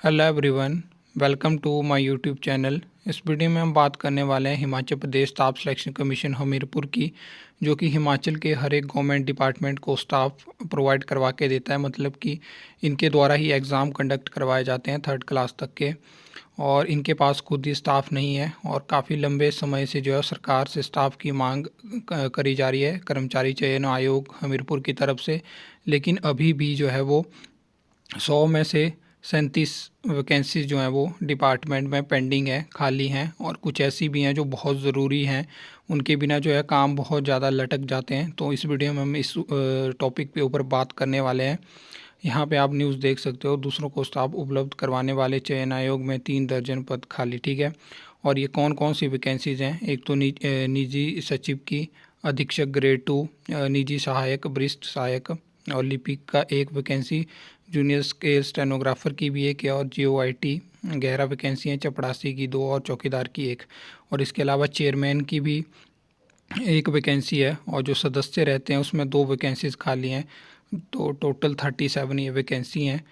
Hello everyone, welcome to my YouTube channel. इस video में हम बात करने वाले हैं Himachal Pradesh staff selection commission Hamirpur की, जो कि हिमाचल के हर एक गवर्नमेंट डिपार्टमेंट को स्टाफ प्रोवाइड करवा के देता है। मतलब कि इनके द्वारा ही एग्ज़ाम कंडक्ट करवाए जाते हैं 3rd क्लास तक के, और इनके पास खुद ही स्टाफ नहीं है। और काफ़ी लंबे समय से जो है सरकार से स्टाफ की मांग करी जा रही है कर्मचारी चयन आयोग हमीरपुर की तरफ से, लेकिन अभी भी जो है वो 100 में से 37 वैकेंसीज जो हैं वो डिपार्टमेंट में पेंडिंग है, खाली हैं। और कुछ ऐसी भी हैं जो बहुत ज़रूरी हैं, उनके बिना जो है काम बहुत ज़्यादा लटक जाते हैं। तो इस वीडियो में हम इस टॉपिक पे ऊपर बात करने वाले हैं। यहाँ पे आप न्यूज़ देख सकते हो, दूसरों को स्टाफ उपलब्ध करवाने वाले चयन आयोग में 3 दर्जन पद खाली, ठीक है। और ये कौन कौन सी वैकेंसीज़ हैं? एक तो निजी सचिव की, अधीक्षक ग्रेड 2, निजी सहायक, वरिष्ठ सहायक, और लिपिक का एक वैकेंसी, जूनियर स्केल स्टेनोग्राफर की भी एक है, और JOIT 11 वैकेंसी हैं, चपड़ासी की 2 और चौकीदार की 1। और इसके अलावा चेयरमैन की भी एक वैकेंसी है, और जो सदस्य रहते हैं उसमें 2 वैकेंसीज खाली हैं। तो टोटल 37 ये वैकेंसी हैं।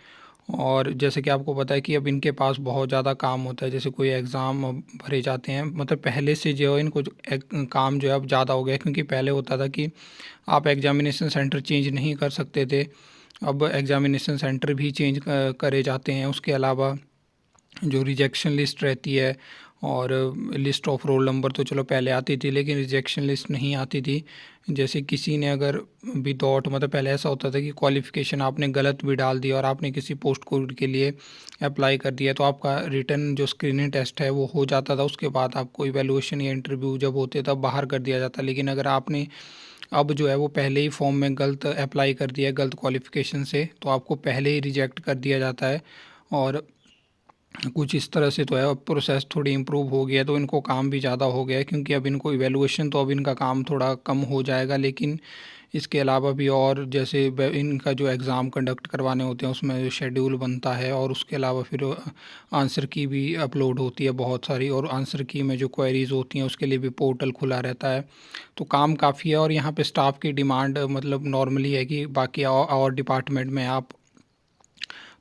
और जैसे कि आपको पता है कि अब इनके पास बहुत ज़्यादा काम होता है, जैसे कोई एग्ज़ाम भरे जाते हैं। मतलब पहले से जो है इनको काम जो है अब ज़्यादा हो गया है, क्योंकि पहले होता था कि आप एग्ज़ामिनेशन सेंटर चेंज नहीं कर सकते थे, अब एग्ज़ामिनेशन सेंटर भी चेंज करे जाते हैं। उसके अलावा जो रिजेक्शन लिस्ट रहती है, और लिस्ट ऑफ रोल नंबर तो चलो पहले आती थी, लेकिन रिजेक्शन लिस्ट नहीं आती थी। जैसे किसी ने अगर विदाउट, मतलब पहले ऐसा होता था कि क्वालिफ़िकेशन आपने गलत भी डाल दिया और आपने किसी पोस्ट कोड के लिए अप्लाई कर दिया, तो आपका रिटर्न जो स्क्रीनिंग टेस्ट है वो हो जाता था। उसके बाद आपको इवैल्यूएशन या इंटरव्यू जब होते तब बाहर कर दिया जाता। लेकिन अगर आपने अब जो है वो पहले ही फॉर्म में गलत अप्लाई कर दिया है गलत क्वालिफ़िकेशन से, तो आपको पहले ही रिजेक्ट कर दिया जाता है। और कुछ इस तरह से तो है, अब प्रोसेस थोड़ी इम्प्रूव हो गया है, तो इनको काम भी ज़्यादा हो गया है, क्योंकि अब इनको इवैल्यूएशन, तो अब इनका काम थोड़ा कम हो जाएगा। लेकिन इसके अलावा भी और जैसे इनका जो एग्ज़ाम कंडक्ट करवाने होते हैं उसमें शेड्यूल बनता है, और उसके अलावा फिर आंसर की भी अपलोड होती है बहुत सारी, और आंसर की में जो क्वेरीज़ होती हैं उसके लिए भी पोर्टल खुला रहता है। तो काम काफ़ी है, और यहाँ पे स्टाफ की डिमांड मतलब नॉर्मली है कि बाकी और डिपार्टमेंट में आप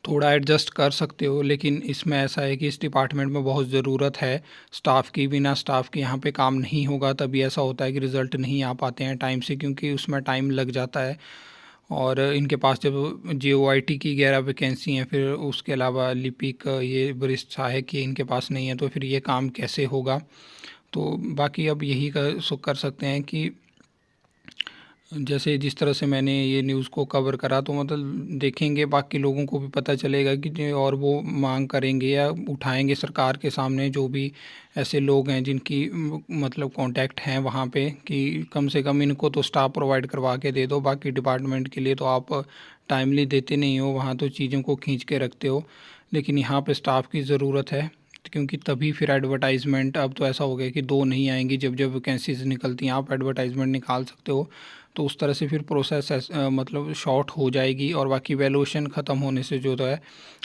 थोड़ा एडजस्ट कर सकते हो, लेकिन इसमें ऐसा है कि इस डिपार्टमेंट में बहुत ज़रूरत है स्टाफ की। बिना स्टाफ के यहाँ पे काम नहीं होगा। तभी ऐसा होता है कि रिज़ल्ट नहीं आ पाते हैं टाइम से, क्योंकि उसमें टाइम लग जाता है। और इनके पास जब JOIT की 11 वैकेंसी हैं, फिर उसके अलावा लिपिक, ये वरिष्ठ सहायक, ये इनके पास नहीं है, तो फिर ये काम कैसे होगा? तो बाकी अब यही कर सकते हैं कि जैसे जिस तरह से मैंने ये न्यूज़ को कवर करा, तो मतलब देखेंगे बाकी लोगों को भी पता चलेगा कि और वो मांग करेंगे या उठाएंगे सरकार के सामने, जो भी ऐसे लोग हैं जिनकी मतलब कांटेक्ट हैं वहाँ पे, कि कम से कम इनको तो स्टाफ प्रोवाइड करवा के दे दो। बाकी डिपार्टमेंट के लिए तो आप टाइमली देते नहीं हो, वहाँ तो चीज़ों को खींच के रखते हो, लेकिन यहाँ पे स्टाफ की ज़रूरत है। क्योंकि तभी फिर एडवर्टाइजमेंट, अब तो ऐसा हो गया कि 2 नहीं आएंगी, जब जब वैकेंसीज निकलती हैं आप एडवर्टाइजमेंट निकाल सकते हो। तो उस तरह से फिर प्रोसेस मतलब शॉर्ट हो जाएगी, और बाकी वैल्यूएशन ख़त्म होने से जो तो है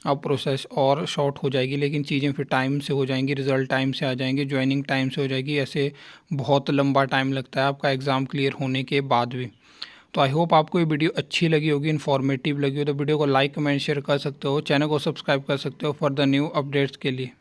अब प्रोसेस और शॉर्ट हो जाएगी। लेकिन चीज़ें फिर टाइम से हो जाएंगी, रिज़ल्ट टाइम से आ जाएंगे, ज्वाइनिंग टाइम से हो जाएगी। ऐसे बहुत लंबा टाइम लगता है आपका एग्ज़ाम क्लियर होने के बाद भी। तो आई होप आपको ये वीडियो अच्छी लगी होगी, इन्फॉर्मेटिव लगी हो, तो वीडियो को लाइक कमेंट शेयर कर सकते हो, चैनल को सब्सक्राइब कर सकते हो फॉर द न्यू अपडेट्स के लिए।